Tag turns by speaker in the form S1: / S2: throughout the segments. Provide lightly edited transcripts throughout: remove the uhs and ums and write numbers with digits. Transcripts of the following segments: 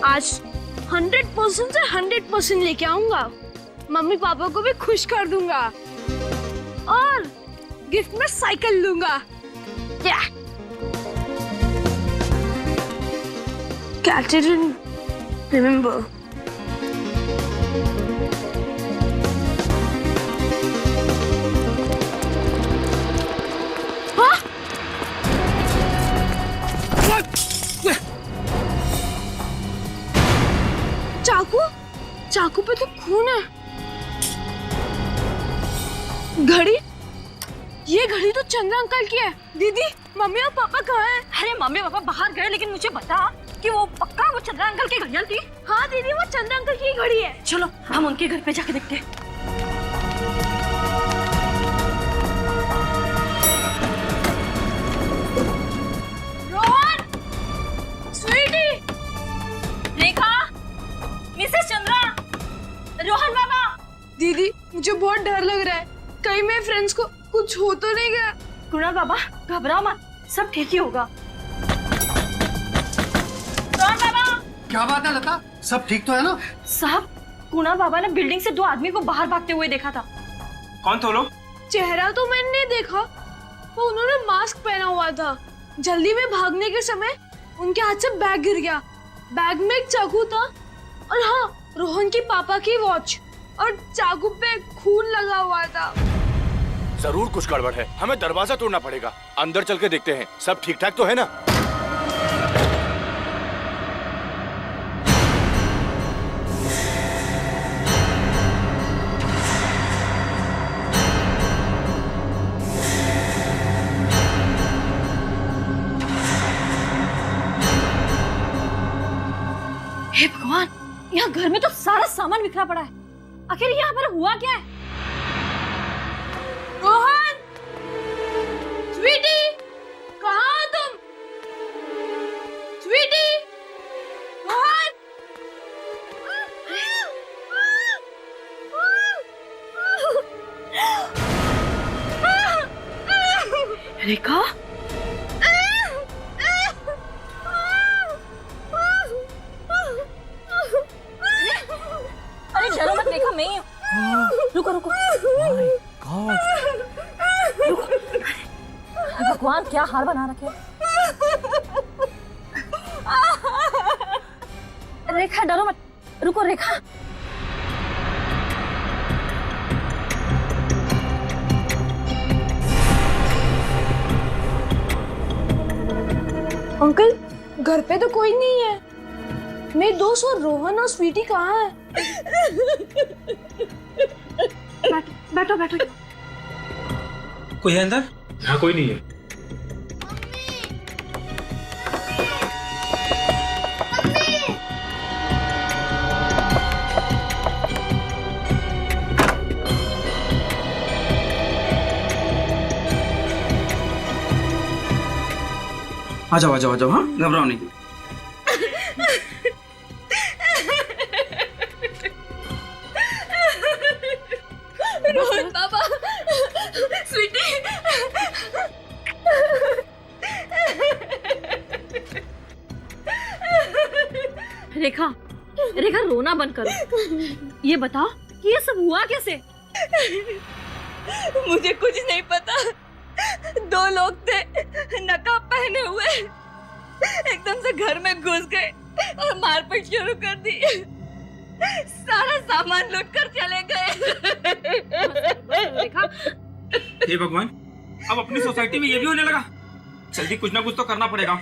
S1: आज 100% से 100% लेके आऊंगा। मम्मी पापा को भी खुश कर दूंगा और गिफ्ट में साइकिल लूंगा। क्या didn't remember? हाँ? चाकू पे तो खून है। घड़ी, ये घड़ी तो चंद्र अंकल की है। दीदी, मम्मी और पापा कहाँ हैं?
S2: अरे मम्मी पापा बाहर गए, लेकिन मुझे बता कि वो पक्का वो चंद्र अंकल की घड़ियां थी।
S1: हाँ दीदी, वो चंद्र अंकल की घड़ी है।
S2: चलो हम उनके घर पे जाके देखते हैं।
S1: रोहन, स्वीटी,
S2: रेखा, मिसेस चंद्रा, रोहन बाबा।
S1: दीदी मुझे बहुत डर लग रहा है, कहीं मेरे फ्रेंड्स को कुछ हो तो नहीं गया।
S2: कुणाल बाबा घबराओ मत, सब ठीक ही होगा। रोहन बाबा।
S3: क्या बात है लता, सब ठीक तो है ना?
S2: साहब, कुणाल बाबा ने बिल्डिंग से 2 आदमी को बाहर भागते हुए देखा था।
S4: कौन थे लोग?
S1: चेहरा तो मैंने नहीं देखा, वो उन्होंने मास्क पहना हुआ था। जल्दी में भागने के समय उनके हाथ से बैग गिर गया। बैग में एक चाकू था और हाँ, रोहन की पापा की वॉच, और चाकू पे खून लगा हुआ था।
S5: जरूर कुछ गड़बड़ है, हमें दरवाजा तोड़ना पड़ेगा। अंदर चल के देखते हैं, सब ठीक ठाक तो है ना?
S2: हे भगवान, यहाँ घर में तो सारा सामान बिखरा पड़ा है। आखिर यहाँ पर हुआ क्या है?
S1: रोहन, स्वीटी, कहाँ हो तुम? स्वीटी, रोहन।
S2: रेखा, अरे डरो मत रेखा, मैं ही हूँ। रुको रुको। भगवान, क्या हाल बना रखे। रेखा डरो मत, रुको रेखा।
S1: अंकल, घर पे तो कोई नहीं है। मेरे दोस्त और रोहन और स्वीटी कहाँ है?
S2: बैठो बैठो।
S4: कोई है अंदर?
S6: यहाँ कोई नहीं है।
S4: आ जाओ आ जाओ आ जाओ। हाँ, घबराओ नहीं।
S1: रोहन बाबा, स्वीटी।
S2: रेखा, रेखा रोना बंद करो। ये बताओ कि ये सब हुआ कैसे?
S1: मुझे कुछ नहीं पता। 2 लोग थे, नकाब पहने हुए, एकदम से घर में घुस गए और मारपीट शुरू कर दी। सारा सामान लूट कर चले गए।
S2: रेखा,
S4: हे भगवान, अब अपनी सोसाइटी में ये भी होने लगा। जल्दी कुछ ना कुछ तो करना पड़ेगा।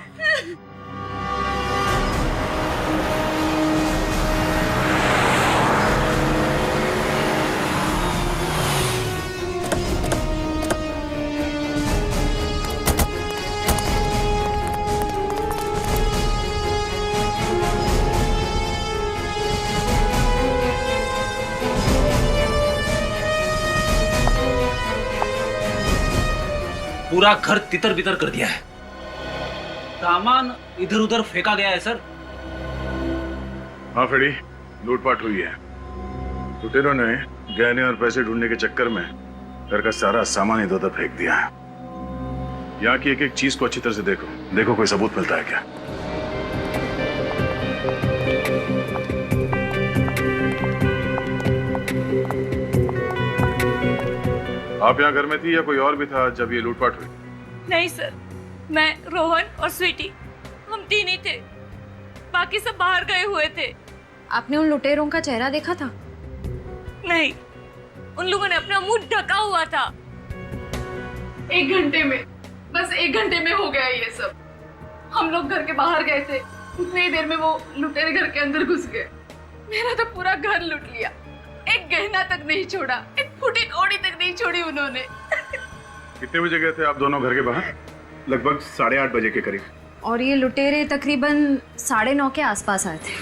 S6: पूरा घर तितर बितर कर दिया है, सामान इधर उधर फेंका गया है सर।
S7: हाँ फेडी, लूटपाट हुई है। लुटेरों ने गहने और पैसे ढूंढने के चक्कर में घर का सारा सामान इधर उधर फेंक दिया है। यहाँ की एक एक चीज को अच्छी तरह से देखो, देखो कोई सबूत मिलता है क्या। आप यहाँ घर में थी या कोई और भी था जब ये लूटपाट हुई?
S8: नहीं सर, मैं, रोहन और स्वीटी, हम तीन ही थे। बाकी सब बाहर गए हुए थे।
S9: आपने उन लुटेरों का चेहरा देखा था?
S8: नहीं, उन लोगों ने अपना मुंह ढका हुआ था।
S10: 1 घंटे में, बस 1 घंटे में हो गया ये सब। हम लोग घर के बाहर गए थे, उतने ही देर में वो लुटेरे घर के अंदर घुस गए। मेरा तो पूरा घर लूट लिया, एक गहना तक नहीं छोड़ा, एक फूटी कौड़ी तक नहीं छोड़ी उन्होंने।
S7: कितने बजे गए थे आप दोनों घर के बाहर?
S11: लगभग 8:30 बजे के करीब।
S9: और ये लुटेरे तकरीबन 9:30 के आसपास आए थे।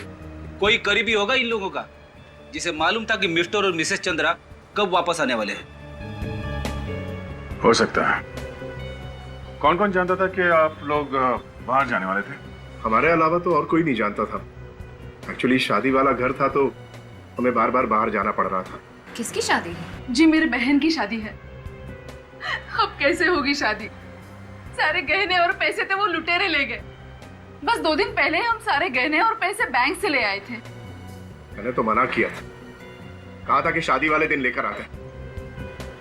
S6: कोई करीबी होगा इन लोगों का, जिसे मालूम था कि मिस्टर और मिसेस चंद्रा कब वापस आने वाले हैं।
S7: हो सकता है। कौन कौन जानता था कि आप लोग बाहर जाने वाले थे?
S11: हमारे अलावा तो और कोई नहीं जानता था। एक्चुअली शादी वाला घर था तो हमें बार बार बाहर जाना पड़ रहा था।
S9: किसकी शादी है?
S10: जी मेरी बहन की शादी है। अब कैसे होगी शादी? सारे गहने और पैसे थे वो लुटेरे ले गए। बस 2 दिन पहले हम सारे गहने और पैसे बैंक से ले आए थे।
S11: मैंने तो मना किया था, कहा था कि शादी वाले दिन लेकर आते,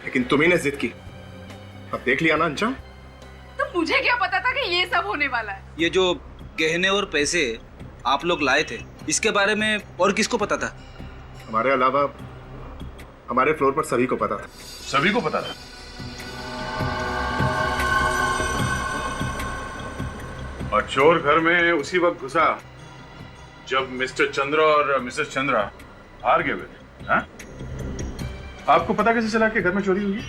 S11: लेकिन तुम्ही ने जिद की। अब देख लिया ना अंजाम।
S10: तो मुझे क्या पता था कि ये सब होने वाला है।
S6: ये जो गहने और पैसे आप लोग लाए थे, इसके बारे में और किसको पता था?
S11: हमारे अलावा हमारे फ्लोर पर सभी को पता था।
S7: सभी को पता था? और चोर घर में उसी वक्त घुसा जब मिस्टर चंद्रा और मिसेस चंद्रा हार गए हुए थे। हाँ? आपको पता कैसे चला कि घर में चोरी हुई?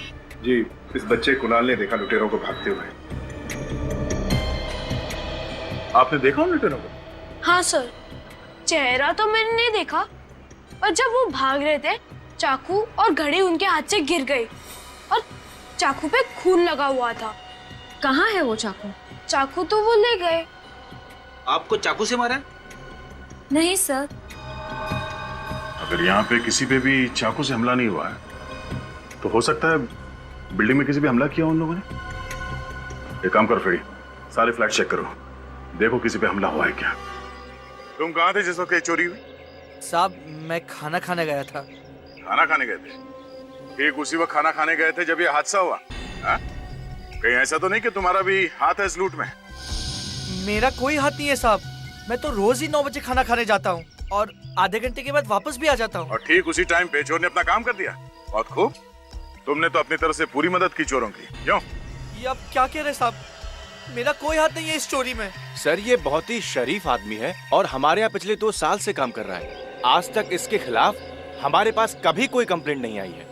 S11: जी, इस बच्चे कुणाल ने देखा लुटेरों को भागते हुए।
S7: आपने देखा उन लुटेरों को?
S1: हाँ सर, चेहरा तो मैंने नहीं देखा, पर जब वो भाग रहे थे चाकू और घड़ी उनके हाथ से गिर गई और चाकू पे खून लगा हुआ था।
S9: कहाँ है वो चाकू?
S1: चाकू तो वो ले गए।
S6: आपको चाकू से मारा है?
S9: नहीं सर।
S7: अगर यहाँ पे किसी पे भी चाकू से हमला नहीं हुआ है तो हो सकता है बिल्डिंग में किसी पे हमला किया उन लोगों ने। एक काम करो फ्रेडी, सारे फ्लैट चेक करो, देखो किसी पे हमला हुआ है क्या। तुम कहाँ थे जिस वक्त ये चोरी हुई?
S12: साहब मैं खाना खाने गया था।
S7: खाना खाने गए थे? ठीक उसी वक्त खाना खाने गए थे जब ये हादसा हुआ? हा? कहीं ऐसा तो नहीं कि तुम्हारा भी हाथ है इस लूट में?
S12: मेरा कोई हाथ नहीं है साहब, मैं तो रोज ही 9 बजे खाना खाने जाता हूँ और आधे घंटे के बाद वापस भी आ जाता हूँ।
S7: और ठीक उसी टाइम पे चोर ने अपना काम कर दिया। बहुत खूब, तुमने तो अपनी तरफ से पूरी मदद की चोरों की। क्यों?
S12: ये आप क्या कह रहे साहब, मेरा कोई हाथ नहीं है इस चोरी में।
S5: सर ये बहुत ही शरीफ आदमी है और हमारे यहाँ पिछले 2 साल से काम कर रहा है। आज तक इसके खिलाफ हमारे पास कभी कोई कंप्लेंट नहीं आई है।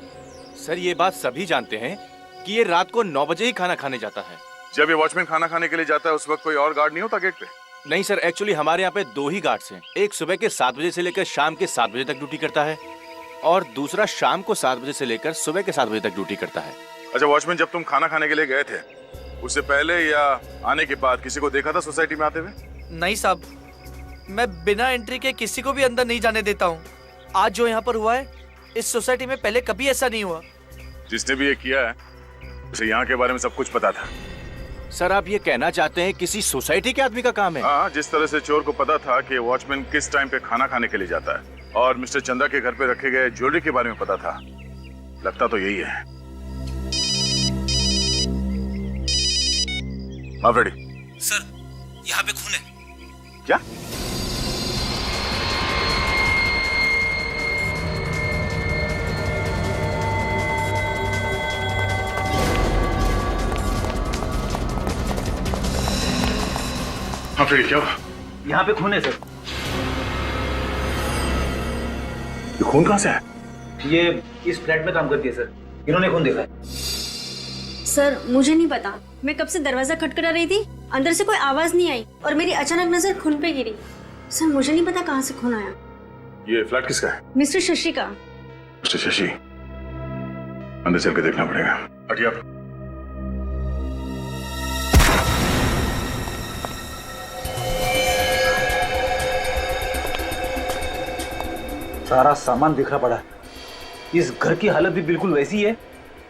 S5: सर ये बात सभी जानते हैं कि ये रात को 9 बजे ही खाना खाने जाता है।
S7: जब ये वॉचमैन खाना खाने के लिए जाता है उस वक्त कोई और गार्ड नहीं होता गेट पे?
S5: नहीं सर, एक्चुअली हमारे यहाँ पे 2 ही गार्ड्स हैं। एक सुबह के 7 बजे से लेकर शाम के 7 बजे तक ड्यूटी करता है और दूसरा शाम को 7 बजे से लेकर सुबह के 7 बजे तक ड्यूटी करता है।
S7: अच्छा वॉचमैन, जब तुम खाना खाने के लिए गए थे उससे पहले या आने के बाद किसी को देखा था सोसाइटी में आते हुए?
S12: नहीं साहब, मैं बिना एंट्री के किसी को भी अंदर नहीं जाने देता हूँ। आज जो यहाँ पर हुआ है इस सोसाइटी में पहले कभी ऐसा नहीं हुआ।
S7: जिसने भी ये किया है उसे यहाँ के बारे में सब कुछ पता था।
S5: सर आप ये कहना चाहते हैं किसी सोसाइटी के आदमी का काम है?
S7: हाँ, जिस तरह से चोर को पता था कि वॉचमैन किस टाइम पे खाना खाने के लिए जाता है और मिस्टर चंद्रा के घर पे रखे गए ज्वेलरी के बारे में पता था, लगता तो यही है। हाँ फ्रेडी।
S6: सर यहाँ पे खून है।
S7: क्या? हाँ फ्रेडी, क्या हुआ?
S6: यहाँ पे खून है सर।
S7: ये खून कहाँ से है?
S6: ये इस फ्लैट में काम करती है सर, इन्होंने खून देखा है।
S9: सर मुझे नहीं पता, मैं कब से दरवाजा खटखटा रही थी, अंदर से कोई आवाज नहीं आई और मेरी अचानक नजर खून पे गिरी। सर मुझे नहीं पता कहाँ से खून आया।
S7: ये फ्लैट किसका है?
S9: मिस्टर शशि का।
S7: मिस्टर शशि, अंदर चल के देखना पड़ेगा। हटिए आप।
S6: सारा सामान बिखरा पड़ा है। इस घर की हालत भी बिल्कुल वैसी है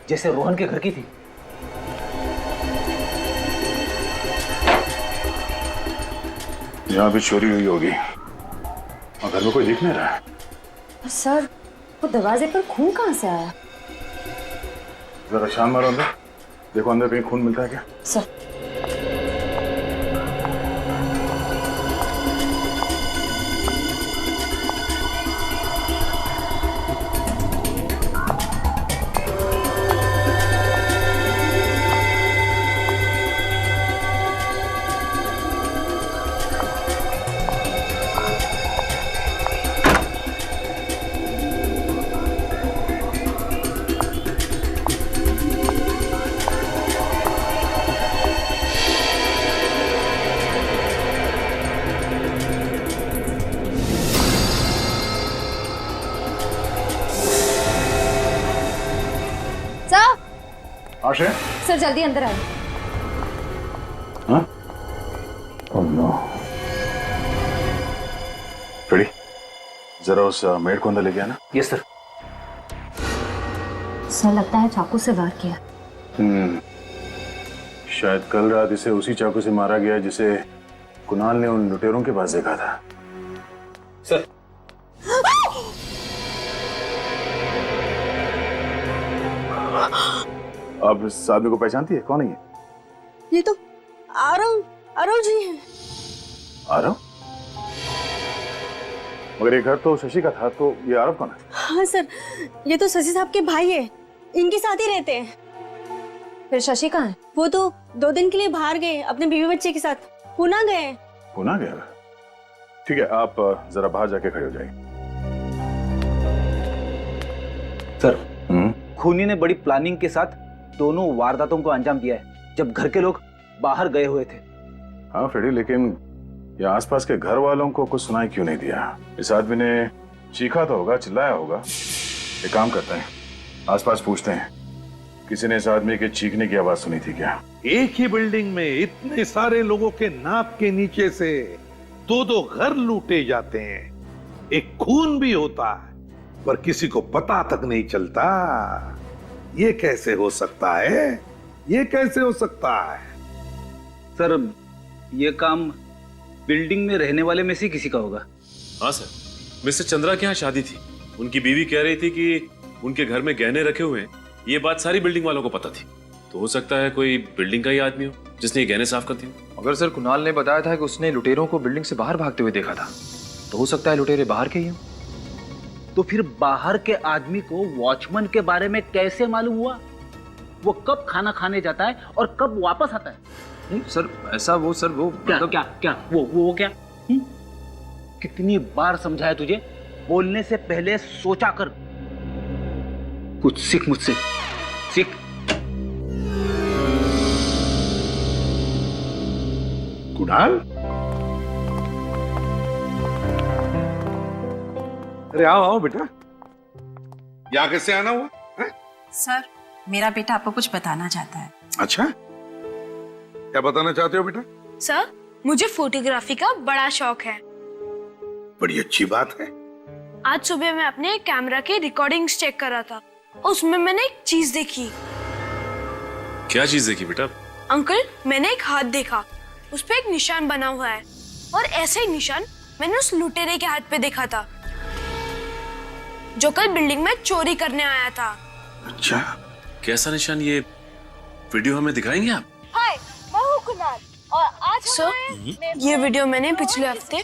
S6: जैसे रोहन के घर की थी।
S7: यहाँ भी चोरी हुई होगी और घर में कोई दिख नहीं रहा है।
S9: सर वो दरवाजे पर खून कहाँ से आया?
S7: जरा छान मारो अंदर, देखो अंदर कहीं खून मिलता है क्या।
S9: सर
S7: आशय,
S9: सर जल्दी अंदर आए।
S7: हाँ? Oh no. फ्रेडी, जरा उस मेड को अंदर लेके आना।
S6: Yes sir.
S9: सर लगता है चाकू से वार किया।
S7: शायद कल रात इसे उसी चाकू से मारा गया जिसे कुणाल ने उन लुटेरों के पास देखा था।
S6: सर
S7: आप इस आदमी को पहचानती है? कौन है ये?
S9: ये तो आरव जी हैं।
S7: आरव? मगर ये घर तो शशि का था, तो ये आरव कौन है?
S9: हाँ सर, ये तो शशि साहब के भाई है, इनके साथ ही रहते हैं। फिर शशि कहाँ है? वो तो 2 दिन के लिए बाहर गए अपने बीवी बच्चे के साथ, पुणे गए।
S7: पुणे गया? ठीक है, आप जरा बाहर जाके खड़े हो जाइए।
S6: सर खूनी ने बड़ी प्लानिंग के साथ दोनों वारदातों को अंजाम दिया है जब घर के लोग बाहर गए हुए थे।
S7: हाँ फ्रेडी, लेकिन ये आसपास के घर वालों को कुछ सुनाई क्यों नहीं दिया? इस आदमी ने चीखा तो होगा, चिल्लाया होगा। एक काम करते हैं, आसपास पूछते हैं, किसी ने इस आदमी के चीखने की आवाज सुनी थी क्या?
S13: एक ही बिल्डिंग में इतने सारे लोगों के नाक के नीचे से 2-2 घर लूटे जाते हैं, एक खून भी होता है पर किसी को पता तक नहीं चलता। ये कैसे हो सकता है? ये कैसे हो सकता है?
S6: सर ये काम बिल्डिंग में रहने वाले में से किसी का होगा।
S14: हाँ सर, मिस्टर चंद्रा के यहाँ शादी थी, उनकी बीवी कह रही थी कि उनके घर में गहने रखे हुए हैं। ये बात सारी बिल्डिंग वालों को पता थी, तो हो सकता है कोई बिल्डिंग का ही आदमी हो जिसने ये गहने साफ कर दिए।
S11: अगर सर कुणाल ने बताया था कि उसने लुटेरों को बिल्डिंग से बाहर भागते हुए देखा था, तो हो सकता है लुटेरे बाहर के ही हों।
S6: तो फिर बाहर के आदमी को वॉचमैन के बारे में कैसे मालूम हुआ? वो कब खाना खाने जाता है और कब वापस आता है?
S11: नहीं सर, ऐसा वो सर वो
S6: क्या क्या क्या वो क्या? कितनी बार समझाया तुझे, बोलने से पहले सोचा कर। कुछ सीख मुझसे, सीख।
S13: कुणाल, अरे आओ आओ बेटा, यहाँ कैसे आना हुआ है?
S15: सर मेरा बेटा आपको कुछ बताना चाहता है।
S13: अच्छा, क्या बताना चाहते हो बेटा?
S1: सर मुझे फोटोग्राफी का बड़ा शौक है।
S13: बड़ी अच्छी बात है।
S1: आज सुबह मैं अपने कैमरा के रिकॉर्डिंग्स चेक कर रहा था, उसमें मैंने एक चीज देखी।
S14: क्या चीज देखी बेटा?
S1: अंकल, मैंने एक हाथ देखा, उस पे एक निशान बना हुआ है, और ऐसे ही निशान मैंने उस लुटेरे के हाथ पे देखा था जो कल बिल्डिंग में चोरी करने आया था।
S13: अच्छा,
S14: कैसा निशान? ये वीडियो हमें दिखाएंगे आप?
S1: हाय, मैं हूँ कुणाल और आज सर ये वीडियो मैंने पिछले हफ्ते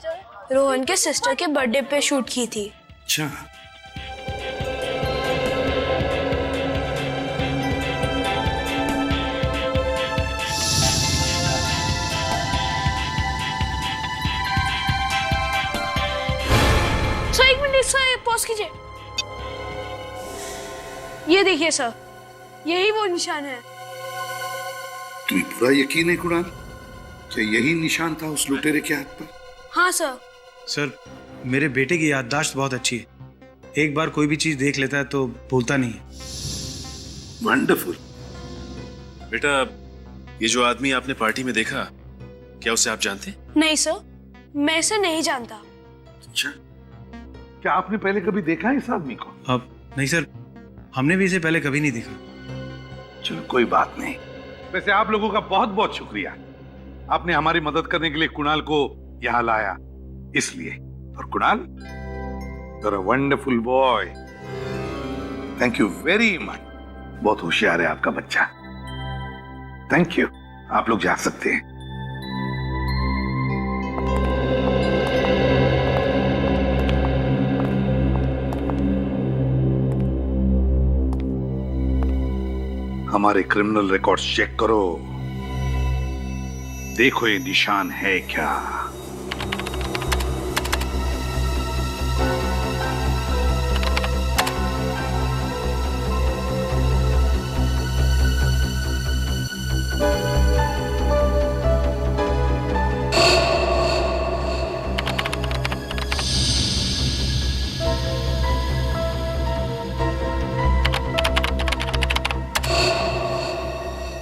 S1: रोहन के सिस्टर के बर्थडे पे शूट की थी।
S13: अच्छा,
S1: सर एक मिनट, सर पॉज कीजिए। ये देखिए सर, यही वो निशान है।
S13: तुम्हें पूरा यकीन है कुणाल, क्या यही निशान था उस लुटेरे के हाथ पर?
S1: हाँ सर।
S16: सर मेरे बेटे की याददाश्त बहुत अच्छी है, एक बार कोई भी चीज देख लेता है तो भूलता नहीं है।
S13: वंडरफुल।
S14: बेटा, ये जो आदमी आपने पार्टी में देखा, क्या उसे आप जानते हैं?
S1: नहीं सर, मैं इसे नहीं जानता।
S13: अच्छा, क्या आपने पहले कभी देखा है इस आदमी को?
S16: अब नहीं सर, हमने भी इसे पहले कभी नहीं देखा।
S13: चलो कोई बात नहीं। वैसे आप लोगों का बहुत बहुत शुक्रिया, आपने हमारी मदद करने के लिए कुणाल को यहाँ लाया, इसलिए। और Kunal, you're a wonderful boy. Thank you very much. बहुत होशियार है आपका बच्चा। थैंक यू, आप लोग जा सकते हैं। हमारे क्रिमिनल रिकॉर्ड्स चेक करो, देखो ये निशान है क्या।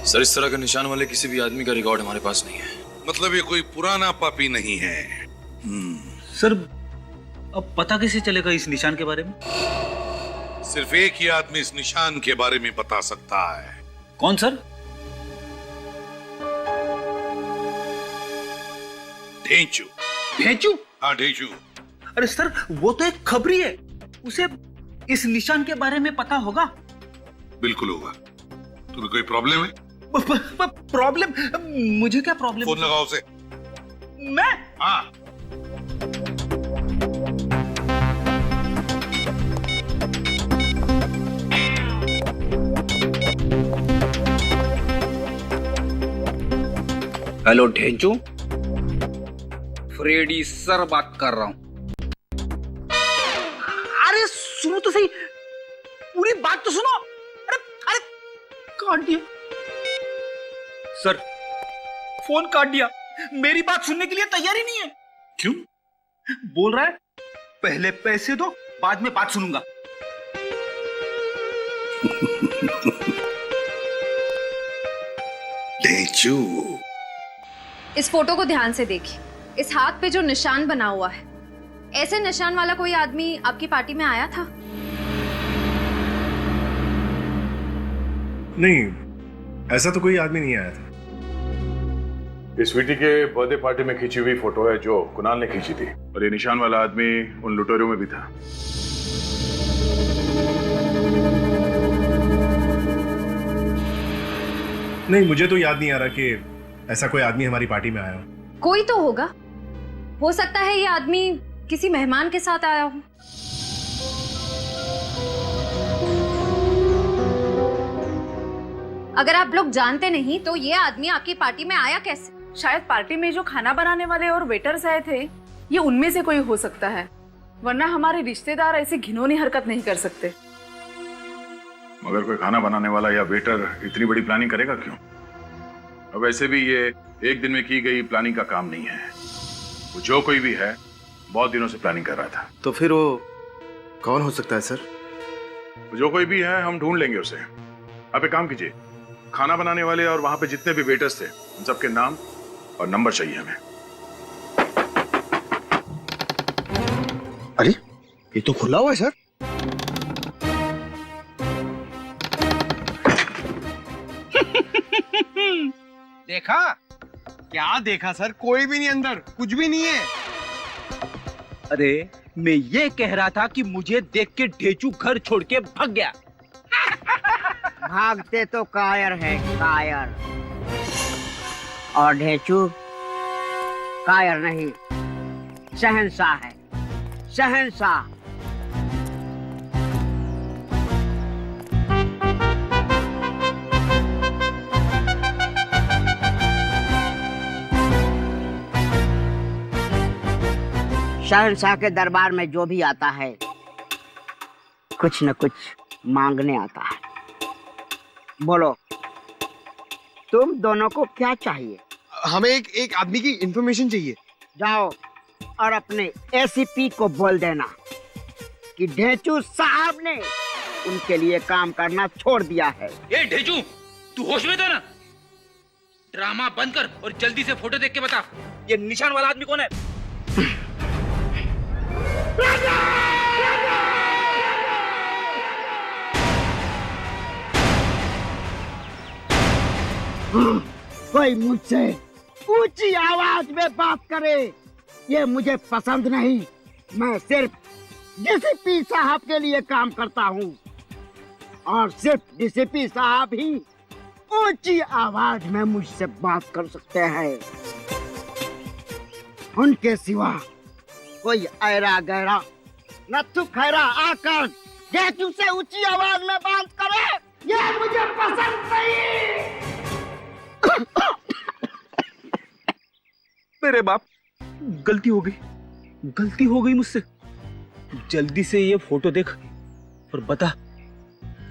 S17: सर, इस तरह के निशान वाले किसी भी आदमी का रिकॉर्ड हमारे पास नहीं है।
S18: मतलब ये कोई पुराना पापी नहीं है।
S6: सर, अब पता कैसे चलेगा इस निशान के बारे में?
S18: सिर्फ एक ही आदमी इस निशान के बारे में बता सकता है।
S6: कौन सर?
S18: ढेंचू।
S6: ढेंचू?
S18: हाँ, ढेंचू।
S6: अरे सर, वो तो एक खबरी है, उसे इस निशान के बारे में पता होगा।
S18: बिल्कुल होगा। तुम्हें कोई प्रॉब्लम है?
S6: प्रॉब्लम? मुझे क्या प्रॉब्लम?
S18: फोन लगाओ उसे।
S6: मैं?
S18: हाँ।
S6: हेलो ढेंचू, फ्रेडी सर बात कर रहा हूं। अरे सुनो तो सही, पूरी बात तो सुनो। अरे अरे काट दिया सर, फोन काट दिया। मेरी बात सुनने के लिए तैयार ही नहीं है।
S18: क्यों?
S6: बोल रहा है पहले पैसे दो, बाद में बात सुनूंगा।
S18: ढेंचू,
S19: इस फोटो को ध्यान से देखिए। इस हाथ पे जो निशान बना हुआ है, ऐसे निशान वाला कोई आदमी आपकी पार्टी में आया था?
S11: नहीं, ऐसा तो कोई आदमी नहीं आया था।
S7: इस स्वीटी के बर्थडे पार्टी में खींची हुई फोटो है जो कुणाल ने खींची थी, और ये निशान वाला आदमी उन लुटेरों में भी था।
S11: नहीं, मुझे तो याद नहीं आ रहा कि ऐसा कोई आदमी हमारी पार्टी में आया हो।
S19: कोई तो होगा। हो सकता है ये आदमी किसी मेहमान के साथ आया हो। अगर आप लोग जानते नहीं तो ये आदमी आपकी पार्टी में आया कैसे?
S10: शायद पार्टी में जो खाना बनाने वाले और वेटर्स आए थे, ये उनमें से कोई हो सकता है, वरना हमारे रिश्तेदार ऐसी घिनौनी हरकत नहीं कर सकते।
S7: मगर कोई खाना बनाने वाला या वेटर इतनी बड़ी प्लानिंग करेगा क्यों? अब वैसे भी ये एक दिन में की गई प्लानिंग का काम नहीं है। वो जो कोई भी है, बहुत दिनों से प्लानिंग कर रहा था।
S11: तो फिर वो कौन हो सकता है सर?
S7: जो कोई भी है, हम ढूंढ लेंगे उसे। आप एक काम कीजिए, खाना बनाने वाले और वहां पे जितने भी वेटर्स थे, उन सबके नाम और नंबर चाहिए हमें।
S11: अरे, ये तो खुला हुआ है सर।
S3: देखा? क्या देखा सर? कोई भी नहीं अंदर, कुछ भी नहीं है।
S6: अरे मैं ये कह रहा था कि मुझे देख के ढेंचू घर छोड़ के भाग गया।
S20: भागते तो कायर है, कायर। और ढेंचू कायर नहीं, शहंशाह है, शहंशाह। शहंशाह के दरबार में जो भी आता है, कुछ न कुछ मांगने आता है। बोलो, तुम दोनों को क्या चाहिए?
S3: हमें एक आदमी की इंफॉर्मेशन चाहिए।
S20: जाओ और अपने एसीपी को बोल देना कि ढेंचू साहब ने उनके लिए काम करना छोड़ दिया है।
S12: ए ढेंचू, तू होश में था ना? ड्रामा बंद कर और जल्दी से फोटो देख के बता, ये निशान वाला आदमी कौन है?
S20: कोई मुझसे ऊंची आवाज में बात करे, ये मुझे पसंद नहीं। मैं सिर्फ डीसीपी साहब के लिए काम करता हूँ। और सिर्फ डीसीपी साहब ही ऊंची आवाज में मुझसे बात कर सकते हैं। उनके सिवा कोई ऐरा गैरा नत्थु खैरा आकर गेटू से ऊंची आवाज में बात करे, ये मुझे पसंद नहीं।
S6: मेरे बाप, गलती हो गई मुझसे। जल्दी से ये फोटो देख और बता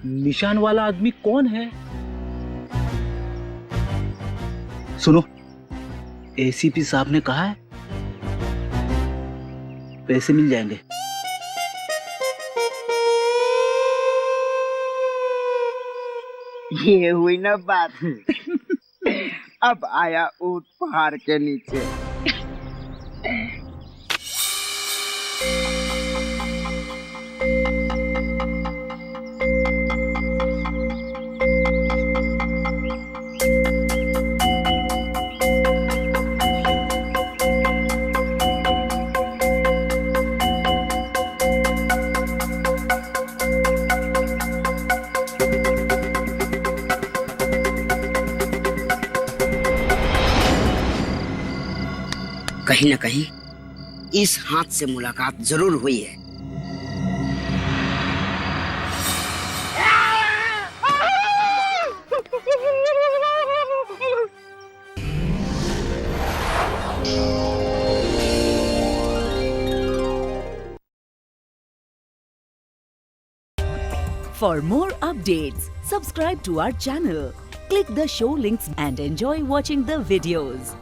S6: निशान वाला आदमी कौन है। सुनो, एसीपी साहब ने कहा है पैसे मिल जाएंगे।
S20: ये हुई ना बात। अब आया ऊंट पहाड़ के नीचे। कहीं न कहीं इस हाथ से मुलाकात जरूर हुई है।
S21: For more updates, subscribe to our channel, click the show links and enjoy watching the videos.